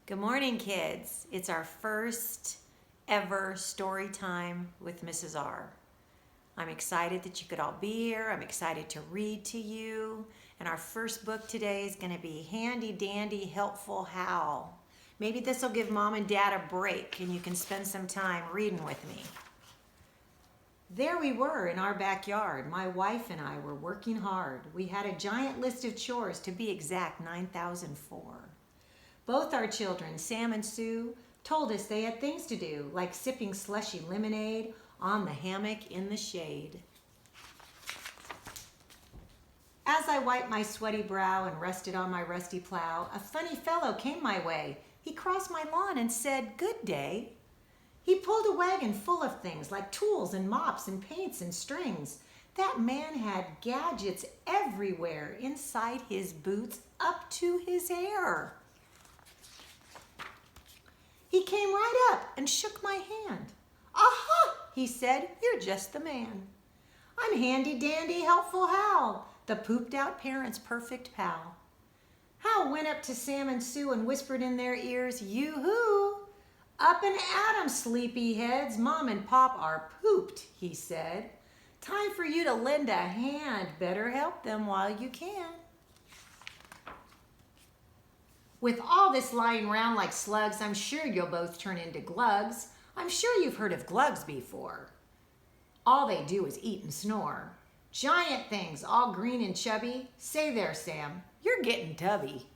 Good morning, kids. It's our first ever story time with Mrs. R. I'm excited that you could all be here. I'm excited to read to you. And our first book today is going to be Handy Dandy Helpful Hal. Maybe this will give Mom and Dad a break and you can spend some time reading with me. There we were in our backyard. My wife and I were working hard. We had a giant list of chores, to be exact, 9,004. Both our children, Sam and Sue, told us they had things to do, like sipping slushy lemonade on the hammock in the shade. As I wiped my sweaty brow and rested on my rusty plow, a funny fellow came my way. He crossed my lawn and said, "Good day." He pulled a wagon full of things like tools and mops and paints and strings. That man had gadgets everywhere, inside his boots, up to his hair. He came right up and shook my hand. "Aha," he said, "you're just the man. I'm Handy Dandy Helpful Hal, the pooped out parent's perfect pal." Hal went up to Sam and Sue and whispered in their ears, "Yoo-hoo! Up and at 'em, sleepy heads. Mom and Pop are pooped," he said. "Time for you to lend a hand. Better help them while you can." With all this lying around like slugs, I'm sure you'll both turn into glugs. I'm sure you've heard of glugs before. All they do is eat and snore. Giant things, all green and chubby. Say there, Sam, you're getting tubby.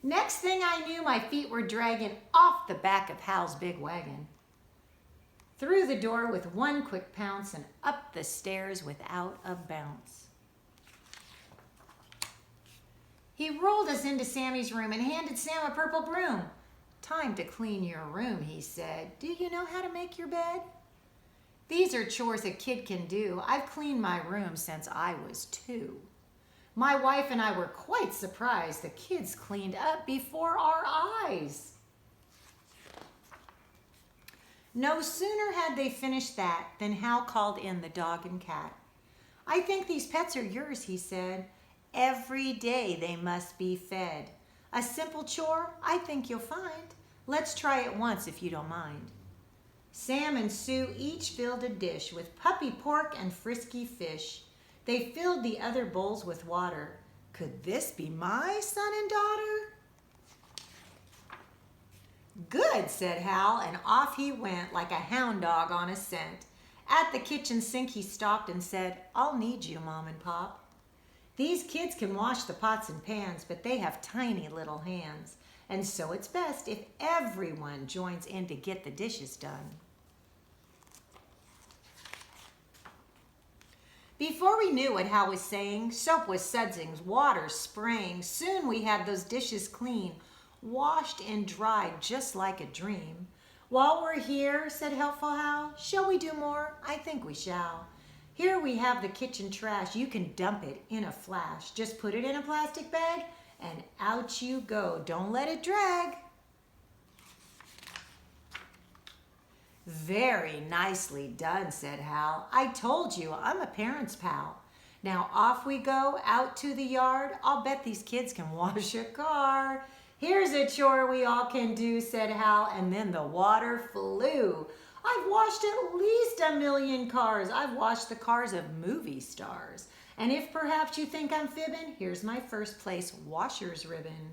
Next thing I knew, my feet were dragging off the back of Hal's big wagon, through the door with one quick pounce, and up the stairs without a bounce. He rolled us into Sammy's room and handed Sam a purple broom. "Time to clean your room," he said. "Do you know how to make your bed?" These are chores a kid can do. I've cleaned my room since I was 2. My wife and I were quite surprised. The kids cleaned up before our eyes. No sooner had they finished that than Hal called in the dog and cat. "I think these pets are yours," he said. "Every day they must be fed. A simple chore, I think you'll find. Let's try it once if you don't mind." Sam and Sue each filled a dish with puppy pork and frisky fish. They filled the other bowls with water. Could this be my son and daughter? "Good," said Hal, and off he went like a hound dog on a scent. At the kitchen sink he stopped and said, "I'll need you, Mom and Pop. These kids can wash the pots and pans, but they have tiny little hands, and so it's best if everyone joins in to get the dishes done." Before we knew what Hal was saying, soap was sudsing, water spraying. Soon we had those dishes clean, washed and dried just like a dream. "While we're here," said Helpful Hal, "shall we do more? I think we shall. Here we have the kitchen trash. You can dump it in a flash. Just put it in a plastic bag and out you go. Don't let it drag." "Very nicely done," said Hal. "I told you, I'm a parent's pal. Now off we go out to the yard. I'll bet these kids can wash a car." "Here's a chore we all can do," said Hal, and then the water flew. "I've washed at least 1,000,000 cars. I've washed the cars of movie stars. And if perhaps you think I'm fibbing, here's my first place washer's ribbon."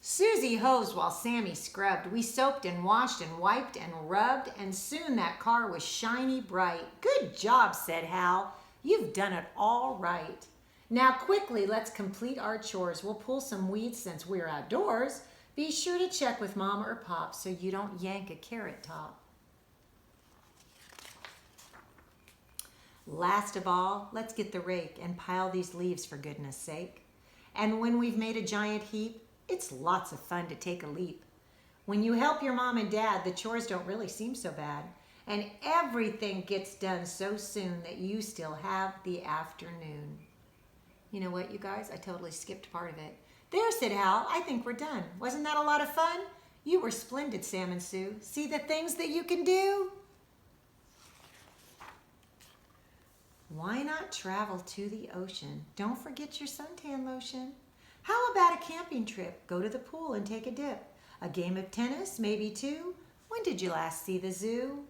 Susie hosed while Sammy scrubbed. We soaped and washed and wiped and rubbed, and soon that car was shiny bright. "Good job," said Hal. "You've done it all right. Now quickly, let's complete our chores. We'll pull some weeds since we're outdoors. Be sure to check with Mom or Pop so you don't yank a carrot top." Last of all, let's get the rake and pile these leaves for goodness sake. And when we've made a giant heap, it's lots of fun to take a leap. When you help your mom and dad, the chores don't really seem so bad. And everything gets done so soon that you still have the afternoon. You know what, you guys? I totally skipped part of it. "There," said Hal, "I think we're done. Wasn't that a lot of fun? You were splendid, Sam and Sue. See the things that you can do?" Why not travel to the ocean? Don't forget your suntan lotion. How about a camping trip? Go to the pool and take a dip. A game of tennis, maybe two. When did you last see the zoo?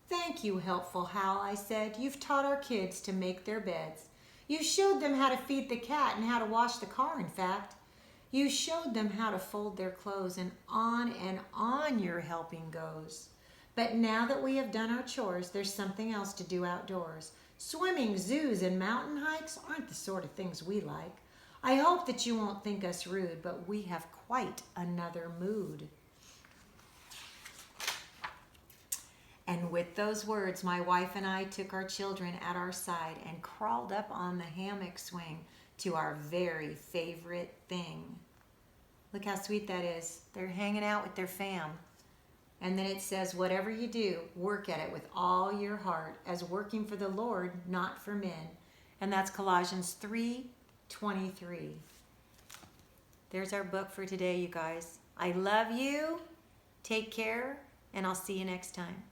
Thank you, Helpful Hal, I said. You've taught our kids to make their beds. You showed them how to feed the cat and how to wash the car, in fact. You showed them how to fold their clothes, and on your helping goes. But now that we have done our chores, there's something else to do outdoors. Swimming, zoos, and mountain hikes aren't the sort of things we like. I hope that you won't think us rude, but we have quite another mood. And with those words, my wife and I took our children at our side and crawled up on the hammock swing to our very favorite thing. Look how sweet that is. They're hanging out with their fam. And then it says, whatever you do, work at it with all your heart, as working for the Lord, not for men. And that's Colossians 3:23. There's our book for today, you guys. I love you. Take care, and I'll see you next time.